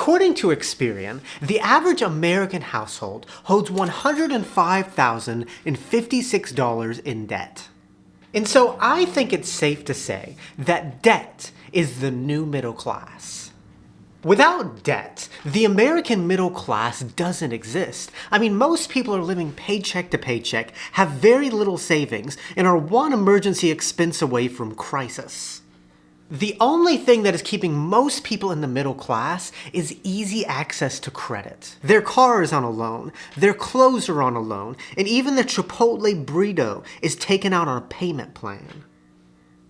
According to Experian, the average American household holds $105,056 in debt. And so I think it's safe to say that debt is the new middle class. Without debt, the American middle class doesn't exist. I mean, most people are living paycheck to paycheck, have very little savings, and are one emergency expense away from crisis. The only thing that is keeping most people in the middle class is easy access to credit. Their car is on a loan, their clothes are on a loan, and even the Chipotle burrito is taken out on a payment plan.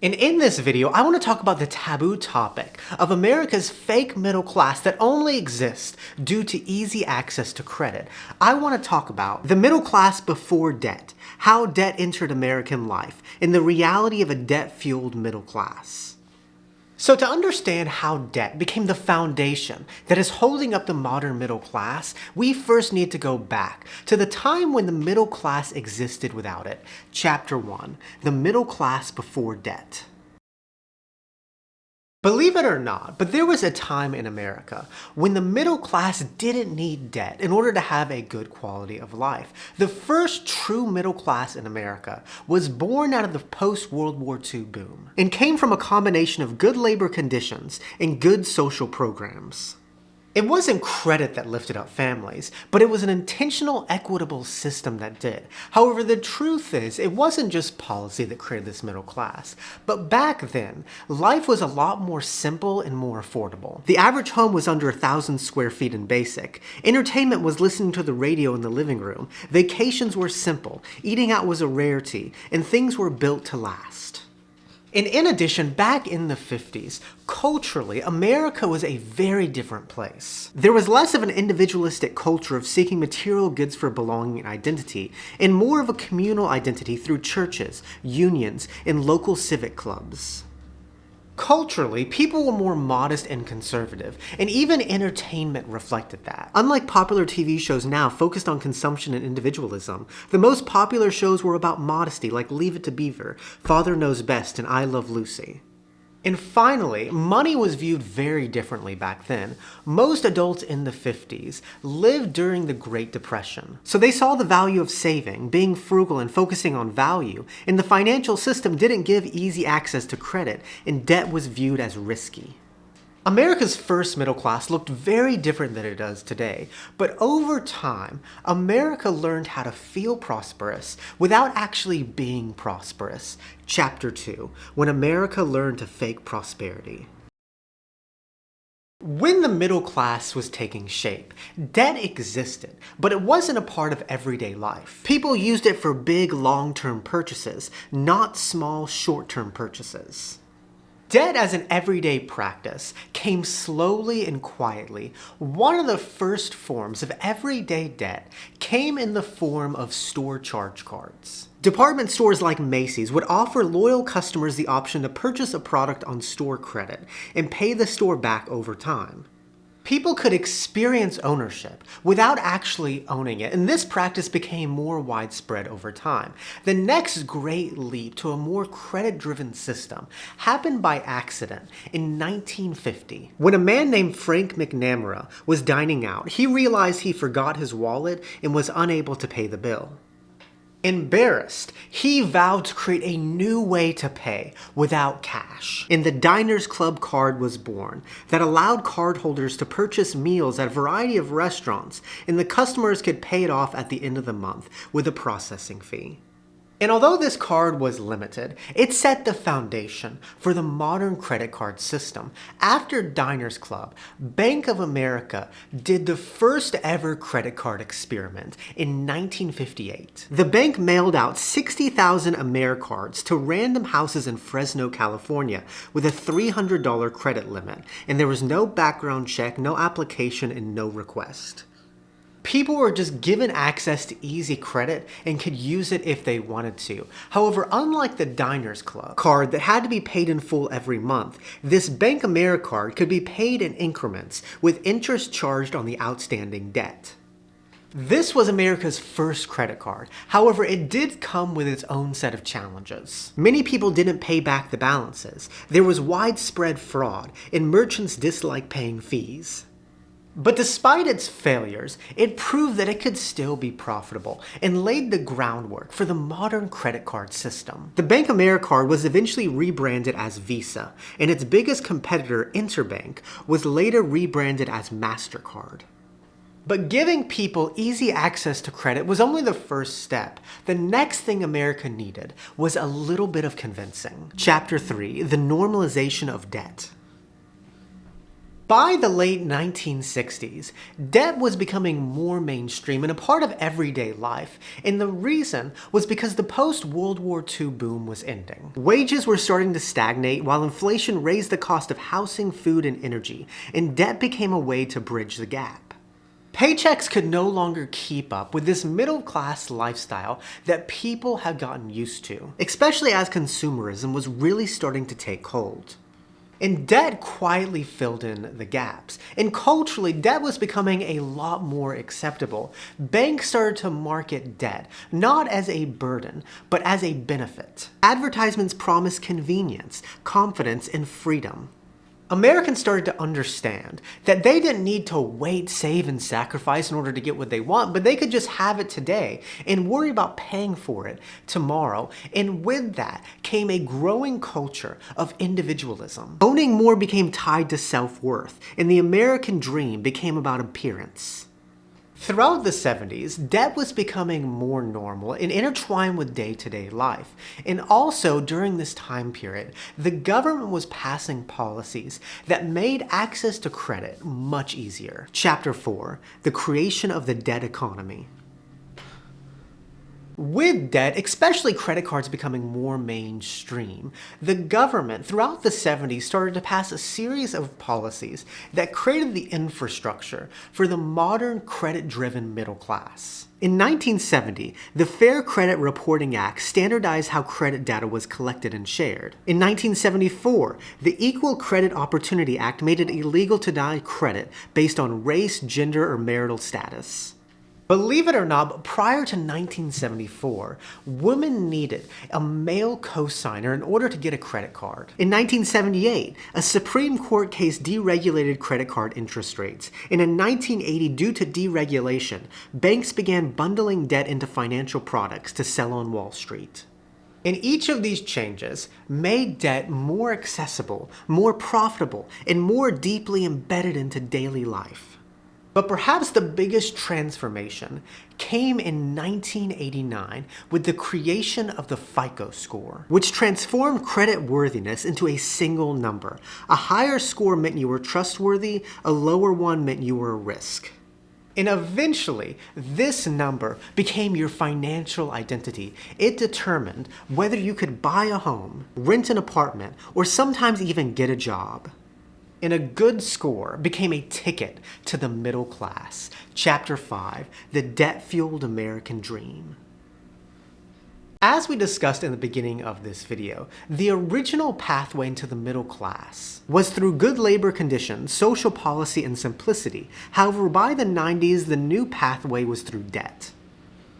And in this video, I want to talk about the taboo topic of America's fake middle class that only exists due to easy access to credit. I want to talk about the middle class before debt, how debt entered American life, and the reality of a debt-fueled middle class. So to understand how debt became the foundation that is holding up the modern middle class, we first need to go back to the time when the middle class existed without it. Chapter 1, the middle class before debt. Believe it or not, but there was a time in America when the middle class didn't need debt in order to have a good quality of life. The first true middle class in America was born out of the post-World War II boom and came from a combination of good labor conditions and good social programs. It wasn't credit that lifted up families, but it was an intentional, equitable system that did. However, the truth is, it wasn't just policy that created this middle class. But back then, life was a lot more simple and more affordable. The average home was under 1,000 square feet in basic. Entertainment was listening to the radio in the living room. Vacations were simple. Eating out was a rarity. And things were built to last. And in addition, back in the 50s, culturally, America was a very different place. There was less of an individualistic culture of seeking material goods for belonging and identity, and more of a communal identity through churches, unions, and local civic clubs. Culturally, people were more modest and conservative, and even entertainment reflected that. Unlike popular TV shows now focused on consumption and individualism, the most popular shows were about modesty, like Leave It to Beaver, Father Knows Best, and I Love Lucy. And finally, money was viewed very differently back then. Most adults in the 50s lived during the Great Depression. So they saw the value of saving, being frugal, and focusing on value, and the financial system didn't give easy access to credit, and debt was viewed as risky. America's first middle class looked very different than it does today, but over time, America learned how to feel prosperous without actually being prosperous. Chapter 2, when America learned to fake prosperity. When the middle class was taking shape, debt existed, but it wasn't a part of everyday life. People used it for big long-term purchases, not small short-term purchases. Debt as an everyday practice came slowly and quietly. One of the first forms of everyday debt came in the form of store charge cards. Department stores like Macy's would offer loyal customers the option to purchase a product on store credit and pay the store back over time. People could experience ownership without actually owning it, and this practice became more widespread over time. The next great leap to a more credit-driven system happened by accident in 1950. When a man named Frank McNamara was dining out, he realized he forgot his wallet and was unable to pay the bill. Embarrassed, he vowed to create a new way to pay without cash. And the Diners Club card was born that allowed cardholders to purchase meals at a variety of restaurants, and the customers could pay it off at the end of the month with a processing fee. And although this card was limited, it set the foundation for the modern credit card system. After Diners Club, Bank of America did the first ever credit card experiment in 1958. The bank mailed out 60,000 AmeriCards to random houses in Fresno, California with a $300 credit limit, and there was no background check, no application, and no request. People were just given access to easy credit and could use it if they wanted to. However, unlike the Diners Club card that had to be paid in full every month, this Bank AmeriCard could be paid in increments with interest charged on the outstanding debt. This was America's first credit card. However, it did come with its own set of challenges. Many people didn't pay back the balances. There was widespread fraud, and merchants disliked paying fees. But despite its failures, it proved that it could still be profitable and laid the groundwork for the modern credit card system. The Bank Americard was eventually rebranded as Visa, and its biggest competitor, Interbank, was later rebranded as MasterCard. But giving people easy access to credit was only the first step. The next thing America needed was a little bit of convincing. Chapter 3, the normalization of debt. By the late 1960s, debt was becoming more mainstream and a part of everyday life, and the reason was because the post-World War II boom was ending. Wages were starting to stagnate while inflation raised the cost of housing, food, and energy, and debt became a way to bridge the gap. Paychecks could no longer keep up with this middle-class lifestyle that people had gotten used to, especially as consumerism was really starting to take hold. And debt quietly filled in the gaps. And culturally, debt was becoming a lot more acceptable. Banks started to market debt, not as a burden, but as a benefit. Advertisements promised convenience, confidence, and freedom. Americans started to understand that they didn't need to wait, save, and sacrifice in order to get what they want, but they could just have it today and worry about paying for it tomorrow. And with that came a growing culture of individualism. Owning more became tied to self-worth, and the American dream became about appearance. Throughout the 70s, debt was becoming more normal and intertwined with day-to-day life. And also, during this time period, the government was passing policies that made access to credit much easier. Chapter 4, the creation of the debt economy. With debt, especially credit cards becoming more mainstream, the government throughout the 70s started to pass a series of policies that created the infrastructure for the modern credit-driven middle class. In 1970, the Fair Credit Reporting Act standardized how credit data was collected and shared. In 1974, the Equal Credit Opportunity Act made it illegal to deny credit based on race, gender, or marital status. Believe it or not, but prior to 1974, women needed a male cosigner in order to get a credit card. In 1978, a Supreme Court case deregulated credit card interest rates. And in 1980, due to deregulation, banks began bundling debt into financial products to sell on Wall Street. And each of these changes made debt more accessible, more profitable, and more deeply embedded into daily life. But perhaps the biggest transformation came in 1989 with the creation of the FICO score, which transformed credit worthiness into a single number. A higher score meant you were trustworthy, a lower one meant you were a risk. And eventually, this number became your financial identity. It determined whether you could buy a home, rent an apartment, or sometimes even get a job. And a good score became a ticket to the middle class. Chapter 5, the debt-fueled American dream. As we discussed in the beginning of this video, the original pathway into the middle class was through good labor conditions, social policy, and simplicity. However, by the 90s, the new pathway was through debt.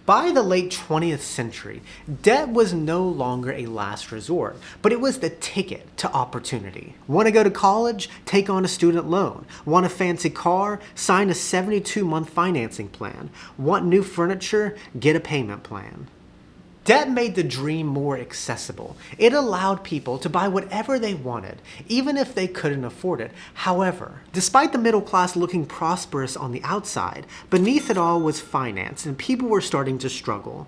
By the late 20th century, debt was no longer a last resort, but it was the ticket to opportunity. Want to go to college? Take on a student loan. Want a fancy car? Sign a 72-month financing plan. Want new furniture? Get a payment plan. Debt made the dream more accessible. It allowed people to buy whatever they wanted, even if they couldn't afford it. However, despite the middle class looking prosperous on the outside, beneath it all was finance, and people were starting to struggle.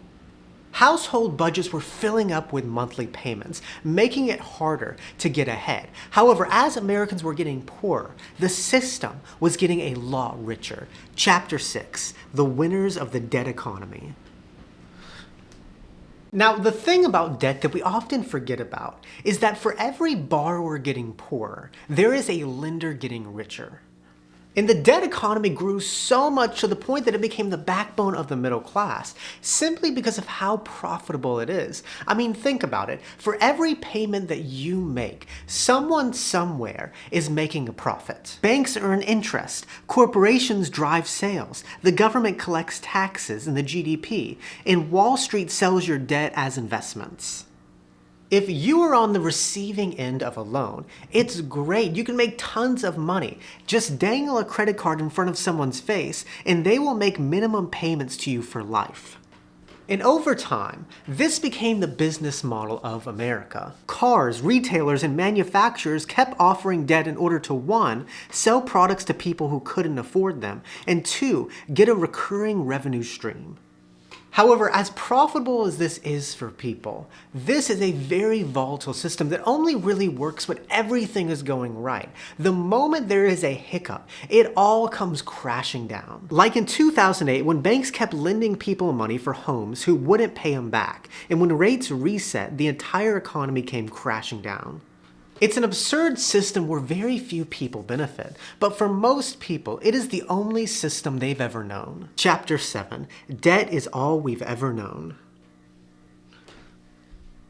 Household budgets were filling up with monthly payments, making it harder to get ahead. However, as Americans were getting poorer, the system was getting a lot richer. Chapter 6, the winners of the debt economy. Now, the thing about debt that we often forget about is that for every borrower getting poorer, there is a lender getting richer. And the debt economy grew so much to the point that it became the backbone of the middle class, simply because of how profitable it is. I mean, think about it. For every payment that you make, someone somewhere is making a profit. Banks earn interest, corporations drive sales, the government collects taxes and the GDP, and Wall Street sells your debt as investments. If you are on the receiving end of a loan, it's great. You can make tons of money. Just dangle a credit card in front of someone's face and they will make minimum payments to you for life. And over time, this became the business model of America. Cars, retailers, and manufacturers kept offering debt in order to 1. Sell products to people who couldn't afford them, and 2. Get a recurring revenue stream. However, as profitable as this is for people, this is a very volatile system that only really works when everything is going right. The moment there is a hiccup, it all comes crashing down. Like in 2008, when banks kept lending people money for homes who wouldn't pay them back, and when rates reset, the entire economy came crashing down. It's an absurd system where very few people benefit, but for most people, it is the only system they've ever known. Chapter 7. Debt is all we've ever known.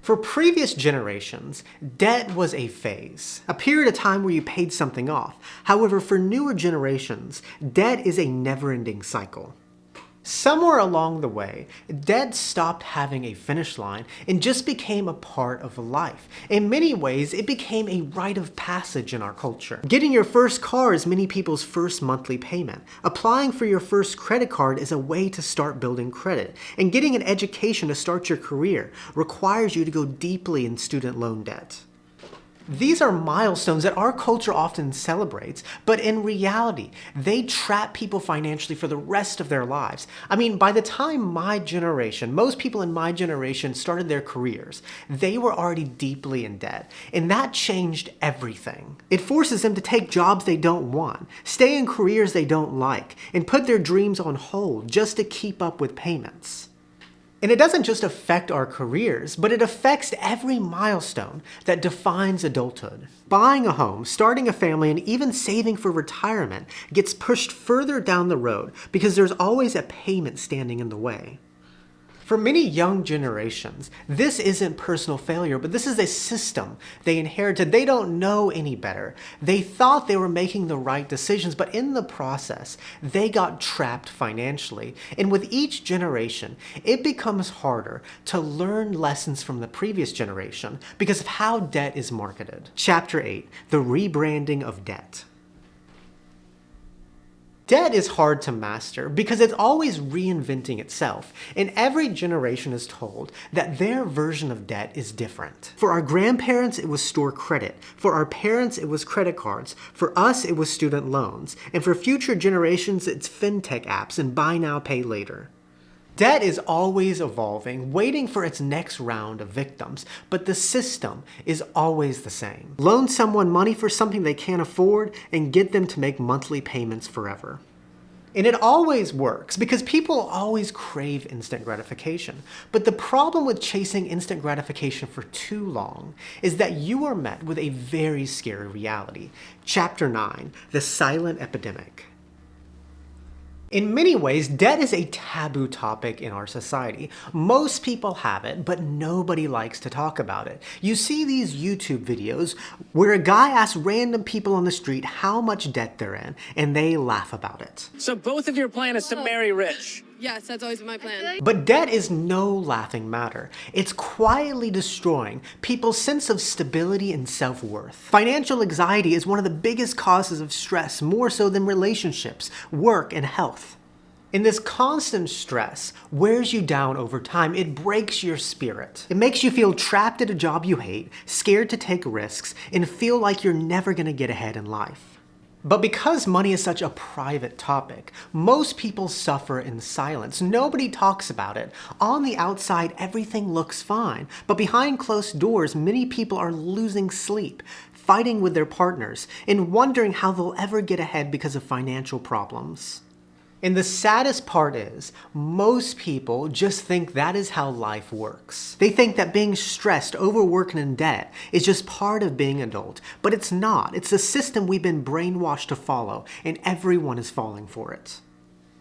For previous generations, debt was a phase, a period of time where you paid something off. However, for newer generations, debt is a never-ending cycle. Somewhere along the way, debt stopped having a finish line and just became a part of life. In many ways, it became a rite of passage in our culture. Getting your first car is many people's first monthly payment. Applying for your first credit card is a way to start building credit. And getting an education to start your career requires you to go deeply in student loan debt. These are milestones that our culture often celebrates, but in reality, they trap people financially for the rest of their lives. I mean, by the time most people in my generation started their careers, they were already deeply in debt, and that changed everything. It forces them to take jobs they don't want, stay in careers they don't like, and put their dreams on hold just to keep up with payments. And it doesn't just affect our careers, but it affects every milestone that defines adulthood. Buying a home, starting a family, and even saving for retirement gets pushed further down the road because there's always a payment standing in the way. For many young generations, this isn't personal failure, but this is a system they inherited. They don't know any better. They thought they were making the right decisions, but in the process, they got trapped financially. And with each generation, it becomes harder to learn lessons from the previous generation because of how debt is marketed. Chapter 8, the rebranding of debt. Debt is hard to master because it's always reinventing itself, and every generation is told that their version of debt is different. For our grandparents, it was store credit. For our parents, it was credit cards. For us, it was student loans. And for future generations, it's fintech apps and buy now, pay later. Debt is always evolving, waiting for its next round of victims, but the system is always the same. Loan someone money for something they can't afford and get them to make monthly payments forever. And it always works because people always crave instant gratification. But the problem with chasing instant gratification for too long is that you are met with a very scary reality. Chapter 9, the silent epidemic. In many ways, debt is a taboo topic in our society. Most people have it, but nobody likes to talk about it. You see these YouTube videos where a guy asks random people on the street how much debt they're in, and they laugh about it. So both of your plan is to marry rich? Yes, that's always been my plan. But debt is no laughing matter. It's quietly destroying people's sense of stability and self-worth. Financial anxiety is one of the biggest causes of stress, more so than relationships, work, and health. And this constant stress wears you down over time. It breaks your spirit. It makes you feel trapped at a job you hate, scared to take risks, and feel like you're never gonna get ahead in life. But because money is such a private topic, most people suffer in silence. Nobody talks about it. On the outside, everything looks fine. But behind closed doors, many people are losing sleep, fighting with their partners, and wondering how they'll ever get ahead because of financial problems. And the saddest part is, most people just think that is how life works. They think that being stressed, overworked, and in debt is just part of being an adult, but it's not. It's the system we've been brainwashed to follow, and everyone is falling for it.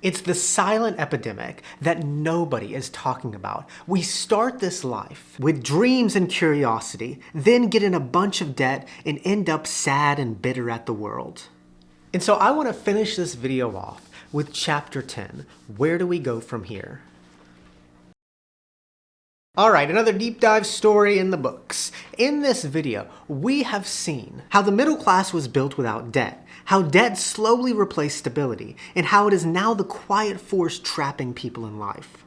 It's the silent epidemic that nobody is talking about. We start this life with dreams and curiosity, then get in a bunch of debt and end up sad and bitter at the world. And so I want to finish this video off with Chapter 10, where do we go from here? Alright, another deep dive story in the books. In this video, we have seen how the middle class was built without debt, how debt slowly replaced stability, and how it is now the quiet force trapping people in life.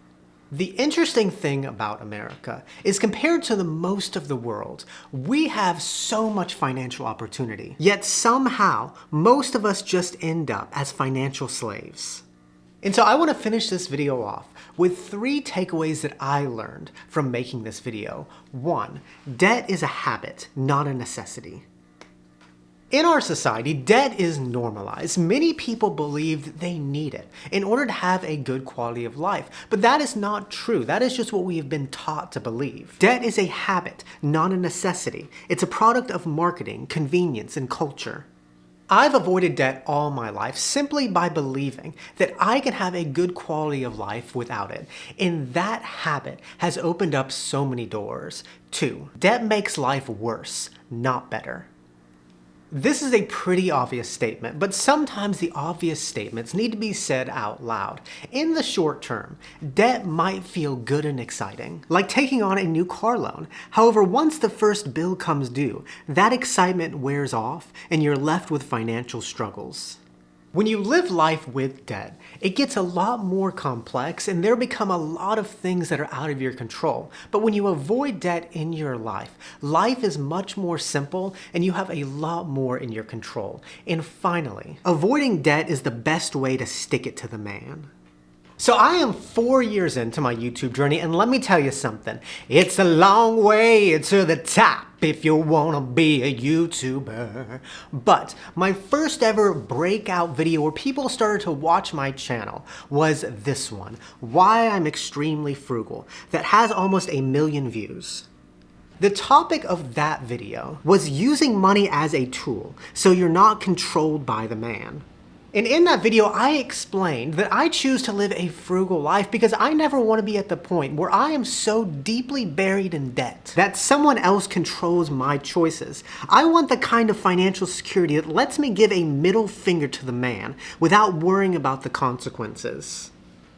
The interesting thing about America is compared to the most of the world, we have so much financial opportunity. Yet somehow, most of us just end up as financial slaves. And so I want to finish this video off with 3 takeaways that I learned from making this video. 1, debt is a habit, not a necessity. In our society, debt is normalized. Many people believe that they need it in order to have a good quality of life, but that is not true. That is just what we have been taught to believe. Debt is a habit, not a necessity. It's a product of marketing, convenience, and culture. I've avoided debt all my life simply by believing that I can have a good quality of life without it, and that habit has opened up so many doors. 2, debt makes life worse, not better. This is a pretty obvious statement, but sometimes the obvious statements need to be said out loud. In the short term, debt might feel good and exciting, like taking on a new car loan. However, once the first bill comes due, that excitement wears off and you're left with financial struggles. When you live life with debt, it gets a lot more complex and there become a lot of things that are out of your control. But when you avoid debt in your life, life is much more simple and you have a lot more in your control. And finally, avoiding debt is the best way to stick it to the man. So I am 4 years into my YouTube journey, and let me tell you something. It's a long way to the top if you wanna be a YouTuber. But my first ever breakout video where people started to watch my channel was this one, Why I'm Extremely Frugal, that has almost 1 million views. The topic of that video was using money as a tool, so you're not controlled by the man. And in that video, I explained that I choose to live a frugal life because I never want to be at the point where I am so deeply buried in debt that someone else controls my choices. I want the kind of financial security that lets me give a middle finger to the man without worrying about the consequences.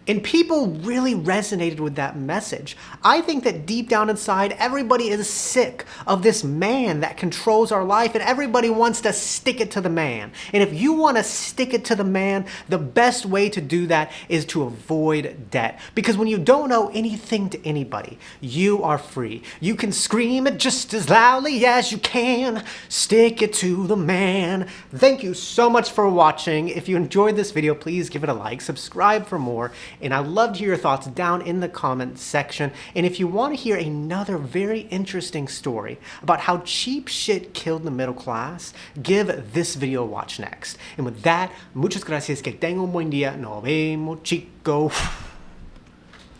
And people really resonated with that message. I think that deep down inside, everybody is sick of this man that controls our life and everybody wants to stick it to the man. And if you want to stick it to the man, the best way to do that is to avoid debt. Because when you don't owe anything to anybody, you are free. You can scream it just as loudly as you can. Stick it to the man. Thank you so much for watching. If you enjoyed this video, please give it a like, subscribe for more. And I'd love to hear your thoughts down in the comments section. And if you want to hear another very interesting story about how cheap shit killed the middle class, give this video a watch next. And with that, muchas gracias, que tenga un buen día. Nos vemos, chicos.